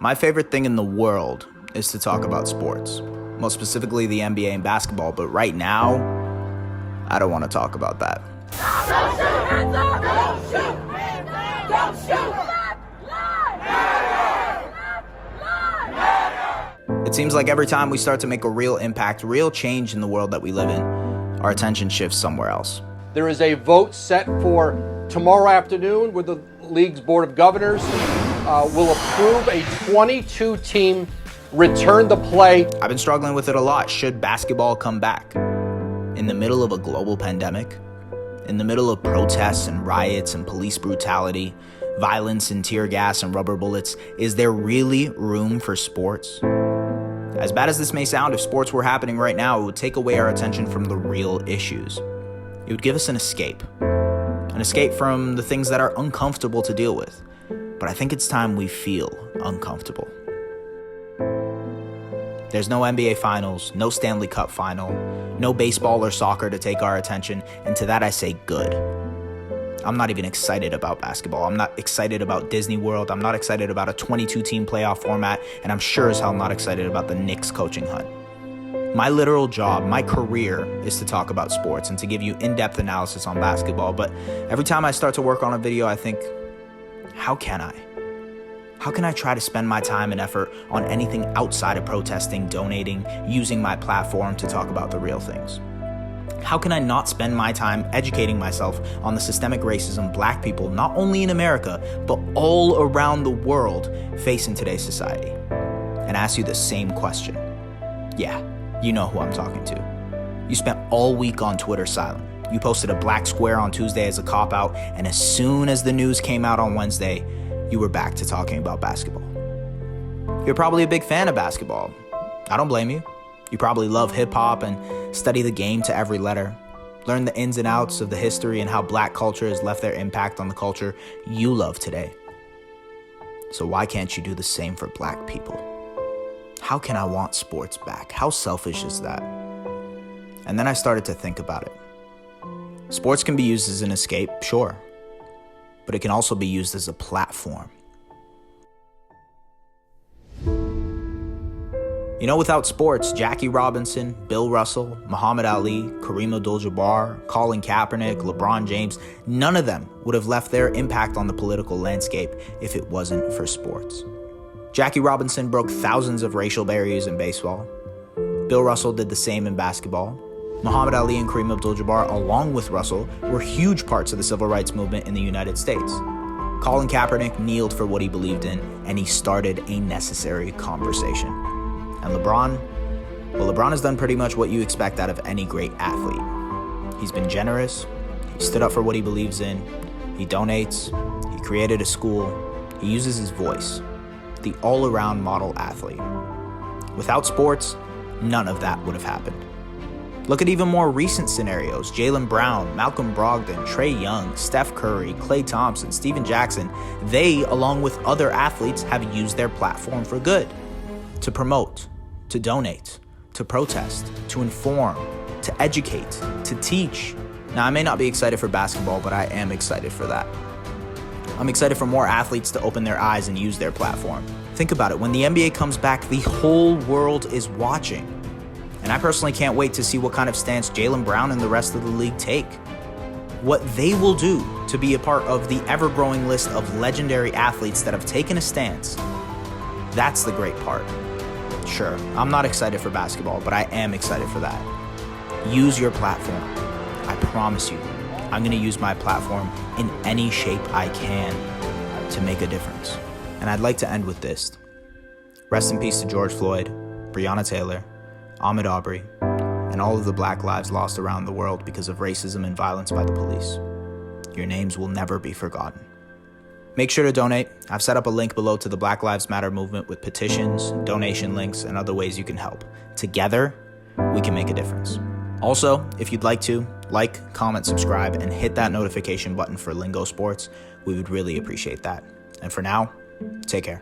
My favorite thing in the world is to talk about sports, most specifically the NBA and basketball, but right now, I don't want to talk about that. Don't shoot! Hands up! Don't shoot! Hands up! Don't shoot! It seems like every time we start to make a real impact, real change in the world that we live in, our attention shifts somewhere else. There is a vote set for tomorrow afternoon where the league's Board of Governors will approve a 22-team return to play. I've been struggling with it a lot. Should basketball come back? In the middle of a global pandemic? In the middle of protests and riots and police brutality, violence and tear gas and rubber bullets, is there really room for sports? As bad as this may sound, if sports were happening right now, it would take away our attention from the real issues. It would give us an escape from the things that are uncomfortable to deal with. But I think it's time we feel uncomfortable. There's no NBA Finals, no Stanley Cup Final, no baseball or soccer to take our attention, and to that I say good. I'm not even excited about basketball. I'm not excited about Disney World. I'm not excited about a 22-team playoff format, and I'm sure as hell not excited about the Knicks coaching hunt. My literal job, my career, is to talk about sports and to give you in-depth analysis on basketball, but every time I start to work on a video, I think, how can I? How can I try to spend my time and effort on anything outside of protesting, donating, using my platform to talk about the real things? How can I not spend my time educating myself on the systemic racism Black people, not only in America, but all around the world, face in today's society? And ask you the same question. Yeah, you know who I'm talking to. You spent all week on Twitter silent. You posted a black square on Tuesday as a cop-out, and as soon as the news came out on Wednesday, you were back to talking about basketball. You're probably a big fan of basketball. I don't blame you. You probably love hip-hop and study the game to every letter. Learn the ins and outs of the history and how Black culture has left their impact on the culture you love today. So why can't you do the same for Black people? How can I want sports back? How selfish is that? And then I started to think about it. Sports can be used as an escape, sure, but it can also be used as a platform. You know, without sports, Jackie Robinson, Bill Russell, Muhammad Ali, Kareem Abdul-Jabbar, Colin Kaepernick, LeBron James, none of them would have left their impact on the political landscape if it wasn't for sports. Jackie Robinson broke thousands of racial barriers in baseball. Bill Russell did the same in basketball. Muhammad Ali and Kareem Abdul-Jabbar, along with Russell, were huge parts of the civil rights movement in the United States. Colin Kaepernick kneeled for what he believed in, and he started a necessary conversation. And LeBron has done pretty much what you expect out of any great athlete. He's been generous, he stood up for what he believes in, he donates, he created a school, he uses his voice. The all-around model athlete. Without sports, none of that would have happened. Look at even more recent scenarios. Jaylen Brown, Malcolm Brogdon, Trae Young, Steph Curry, Klay Thompson, Steven Jackson. They, along with other athletes, have used their platform for good. To promote, to donate, to protest, to inform, to educate, to teach. Now, I may not be excited for basketball, but I am excited for that. I'm excited for more athletes to open their eyes and use their platform. Think about it, when the NBA comes back, the whole world is watching. And I personally can't wait to see what kind of stance Jaylen Brown and the rest of the league take. What they will do to be a part of the ever-growing list of legendary athletes that have taken a stance. That's the great part. Sure, I'm not excited for basketball, but I am excited for that. Use your platform. I promise you, I'm going to use my platform in any shape I can to make a difference. And I'd like to end with this. Rest in peace to George Floyd, Breonna Taylor, Ahmaud Arbery, and all of the Black lives lost around the world because of racism and violence by the police. Your names will never be forgotten. Make sure to donate. I've set up a link below to the Black Lives Matter movement with petitions, donation links, and other ways you can help. Together, we can make a difference. Also, if you'd like to, like, comment, subscribe, and hit that notification button for Lingo Sports. We would really appreciate that. And for now, take care.